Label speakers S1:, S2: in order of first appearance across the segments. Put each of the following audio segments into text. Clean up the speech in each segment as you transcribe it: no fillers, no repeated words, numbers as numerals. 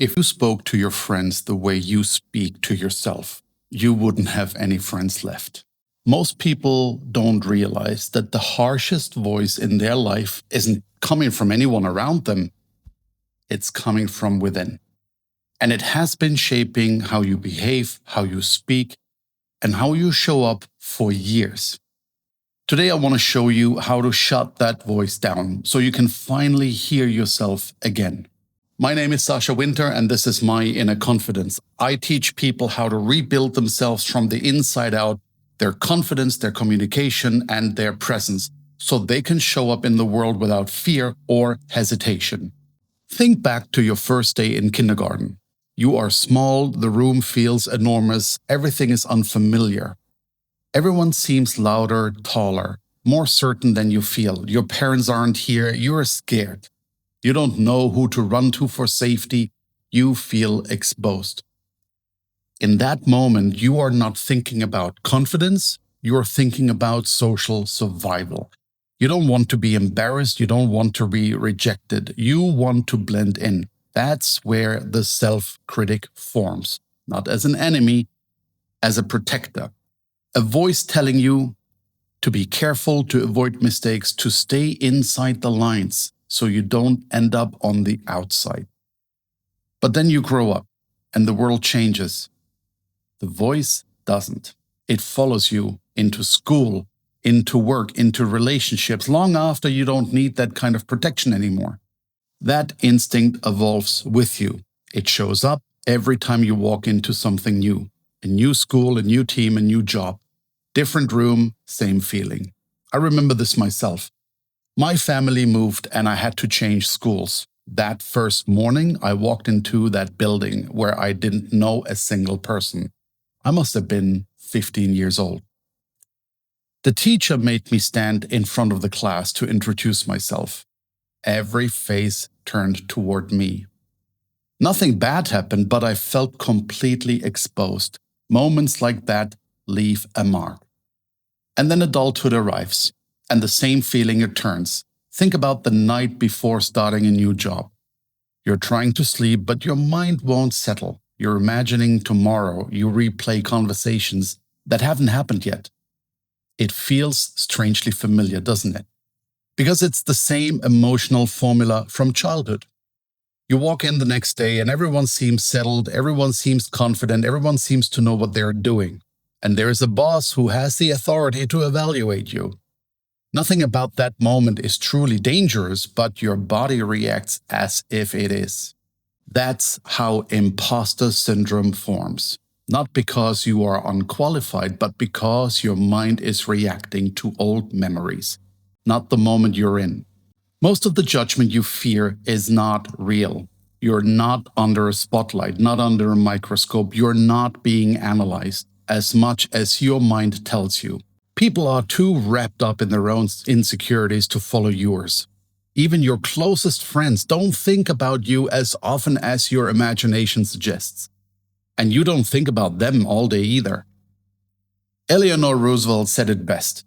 S1: If you spoke to your friends the way you speak to yourself, you wouldn't have any friends left. Most people don't realize that the harshest voice in their life isn't coming from anyone around them. It's coming from within. And it has been shaping how you behave, how you speak, and how you show up for years. Today, I want to show you how to shut that voice down so you can finally hear yourself again. My name is Sascha Winter, and this is my inner confidence. I teach people how to rebuild themselves from the inside out, their confidence, their communication, and their presence, so they can show up in the world without fear or hesitation. Think back to your first day in kindergarten. You are small, the room feels enormous, everything is unfamiliar. Everyone seems louder, taller, more certain than you feel. Your parents aren't here, you're scared. You don't know who to run to for safety. You feel exposed. In that moment, you are not thinking about confidence, you are thinking about social survival. You don't want to be embarrassed, you don't want to be rejected, you want to blend in. That's where the self-critic forms, not as an enemy, as a protector. A voice telling you to be careful, to avoid mistakes, to stay inside the lines so you don't end up on the outside. But then you grow up and the world changes. The voice doesn't. It follows you into school, into work, into relationships, long after you don't need that kind of protection anymore. That instinct evolves with you. It shows up every time you walk into something new. A new school, a new team, a new job. Different room, same feeling. I remember this myself. My family moved and I had to change schools. That first morning, I walked into that building where I didn't know a single person. I must have been 15 years old. The teacher made me stand in front of the class to introduce myself. Every face turned toward me. Nothing bad happened, but I felt completely exposed. Moments like that leave a mark. And then adulthood arrives, and the same feeling returns. Think about the night before starting a new job. You're trying to sleep, but your mind won't settle. You're imagining tomorrow. You replay conversations that haven't happened yet. It feels strangely familiar, doesn't it? Because it's the same emotional formula from childhood. You walk in the next day and everyone seems settled, everyone seems confident, everyone seems to know what they're doing. And there is a boss who has the authority to evaluate you. Nothing about that moment is truly dangerous, but your body reacts as if it is. That's how imposter syndrome forms. Not because you are unqualified, but because your mind is reacting to old memories, not the moment you're in. Most of the judgment you fear is not real. You're not under a spotlight, not under a microscope. You're not being analyzed as much as your mind tells you. People are too wrapped up in their own insecurities to follow yours. Even your closest friends don't think about you as often as your imagination suggests. And you don't think about them all day either. Eleanor Roosevelt said it best.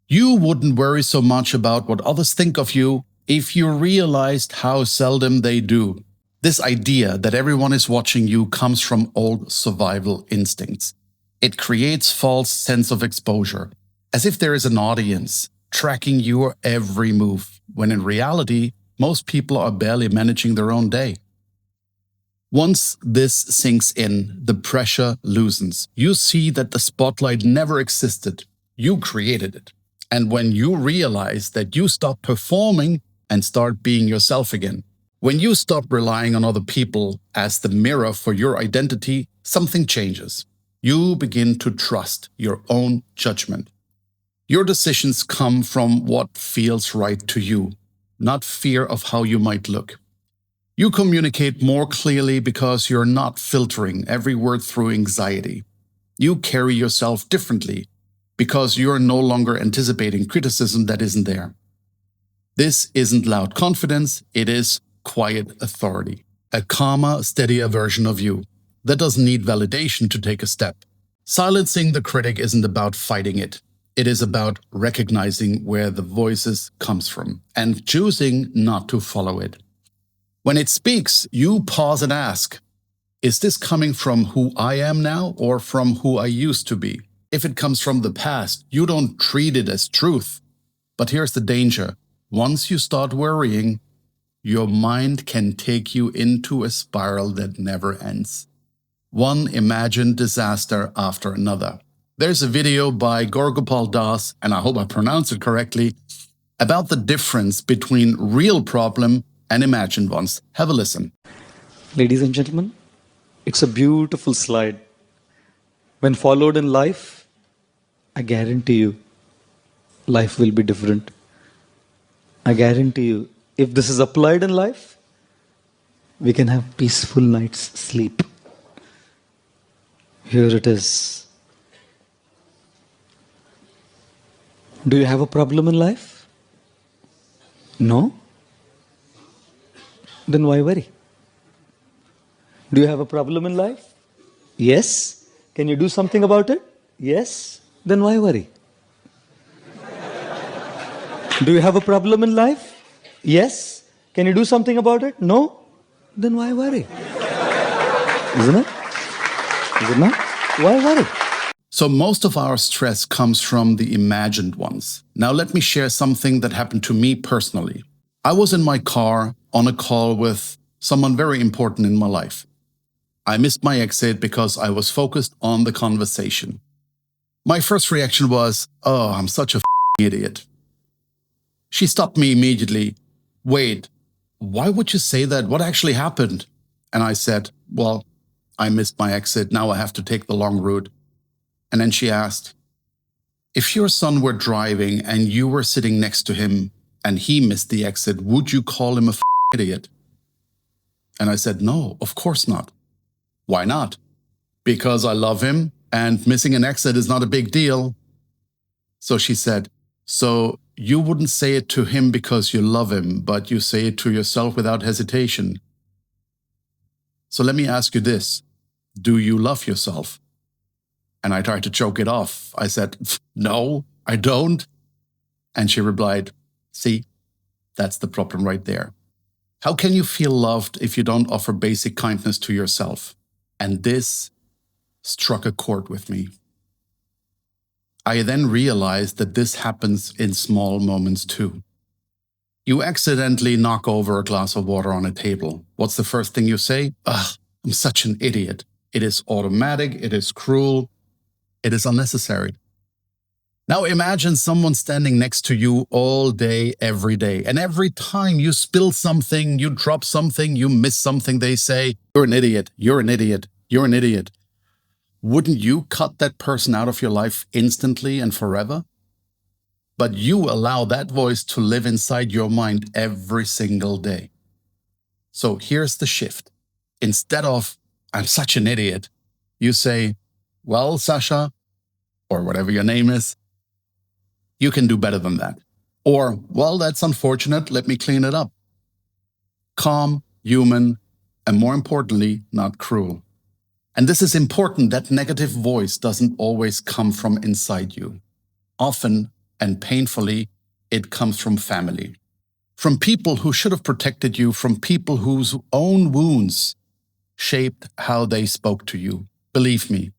S1: You wouldn't worry so much about what others think of you if you realized how seldom they do. This idea that everyone is watching you comes from old survival instincts. It creates false sense of exposure, as if there is an audience tracking your every move, when in reality, most people are barely managing their own day. Once this sinks in, the pressure loosens. You see that the spotlight never existed. You created it. And when you realize that you stop performing and start being yourself again, when you stop relying on other people as the mirror for your identity, something changes. You begin to trust your own judgment. Your decisions come from what feels right to you, not fear of how you might look. You communicate more clearly because you're not filtering every word through anxiety. You carry yourself differently because you're no longer anticipating criticism that isn't there. This isn't loud confidence, it is quiet authority. A calmer, steadier version of you that doesn't need validation to take a step. Silencing the critic isn't about fighting it. It is about recognizing where the voices comes from and choosing not to follow it. When it speaks, you pause and ask, is this coming from who I am now or from who I used to be? If it comes from the past, you don't treat it as truth. But here's the danger. Once you start worrying, your mind can take you into a spiral that never ends. One imagined disaster after another. There's a video by Gorgopal Das, and I hope I pronounce it correctly, about the difference between real problem and imagined ones. Have a listen.
S2: Ladies and gentlemen, it's a beautiful slide. When followed in life, I guarantee you, life will be different. I guarantee you, if this is applied in life, we can have peaceful night's sleep. Here it is. Do you have a problem in life? No? Then why worry? Do you have a problem in life? Yes. Can you do something about it? Yes. Then why worry? Do you have a problem in life? Yes. Can you do something about it? No. Then why worry? Isn't it? Is it not? Why worry?
S1: So most of our stress comes from the imagined ones. Now let me share something that happened to me personally. I was in my car on a call with someone very important in my life. I missed my exit because I was focused on the conversation. My first reaction was, oh, I'm such a idiot. She stopped me immediately. Wait, why would you say that? What actually happened? And I said, well, I missed my exit. Now I have to take the long route. And then she asked, if your son were driving and you were sitting next to him and he missed the exit, would you call him a idiot? And I said, no, of course not. Why not? Because I love him and missing an exit is not a big deal. So she said, so you wouldn't say it to him because you love him, but you say it to yourself without hesitation. So let me ask you this. Do you love yourself? And I tried to choke it off. I said, no, I don't. And she replied, see, that's the problem right there. How can you feel loved if you don't offer basic kindness to yourself? And this struck a chord with me. I then realized that this happens in small moments too. You accidentally knock over a glass of water on a table. What's the first thing you say? Ugh, I'm such an idiot. It is automatic, it is cruel, it is unnecessary. Now imagine someone standing next to you all day, every day. And every time you spill something, you drop something, you miss something, they say, you're an idiot, you're an idiot, you're an idiot. Wouldn't you cut that person out of your life instantly and forever? But you allow that voice to live inside your mind every single day. So here's the shift. Instead of, I'm such an idiot, you say, well, Sascha, or whatever your name is, you can do better than that. Or, well, that's unfortunate, let me clean it up. Calm, human, and more importantly, not cruel. And this is important, that negative voice doesn't always come from inside you. Often, and painfully, it comes from family. From people who should have protected you, from people whose own wounds shaped how they spoke to you. Believe me,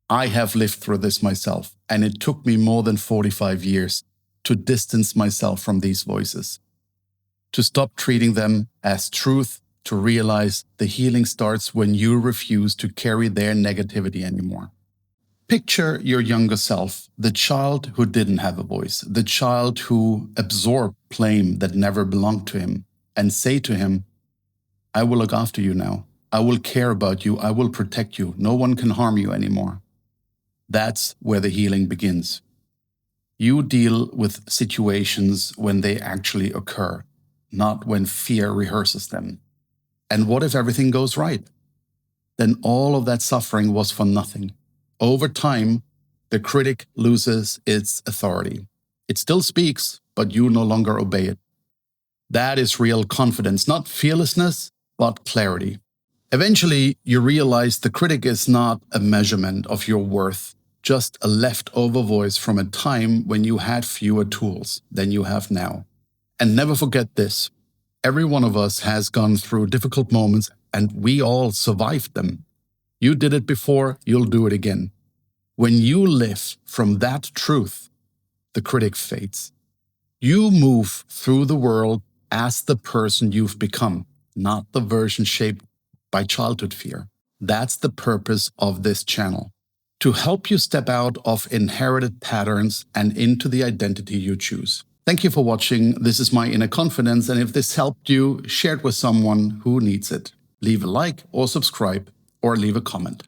S1: I have lived through this myself, and it took me more than 45 years to distance myself from these voices, to stop treating them as truth, to realize the healing starts when you refuse to carry their negativity anymore. Picture your younger self, the child who didn't have a voice, the child who absorbed blame that never belonged to him, and say to him, I will look after you now. I will care about you. I will protect you. No one can harm you anymore. That's where the healing begins. You deal with situations when they actually occur, not when fear rehearses them. And what if everything goes right? Then all of that suffering was for nothing. Over time, the critic loses its authority. It still speaks, but you no longer obey it. That is real confidence, not fearlessness, but clarity. Eventually, you realize the critic is not a measurement of your worth, just a leftover voice from a time when you had fewer tools than you have now. And never forget this. Every one of us has gone through difficult moments, and we all survived them. You did it before, you'll do it again. When you live from that truth, the critic fades. You move through the world as the person you've become, not the version shaped by childhood fear. That's the purpose of this channel, to help you step out of inherited patterns and into the identity you choose. Thank you for watching. This is my inner confidence, and if this helped you, share it with someone who needs it. Leave a like or subscribe or leave a comment.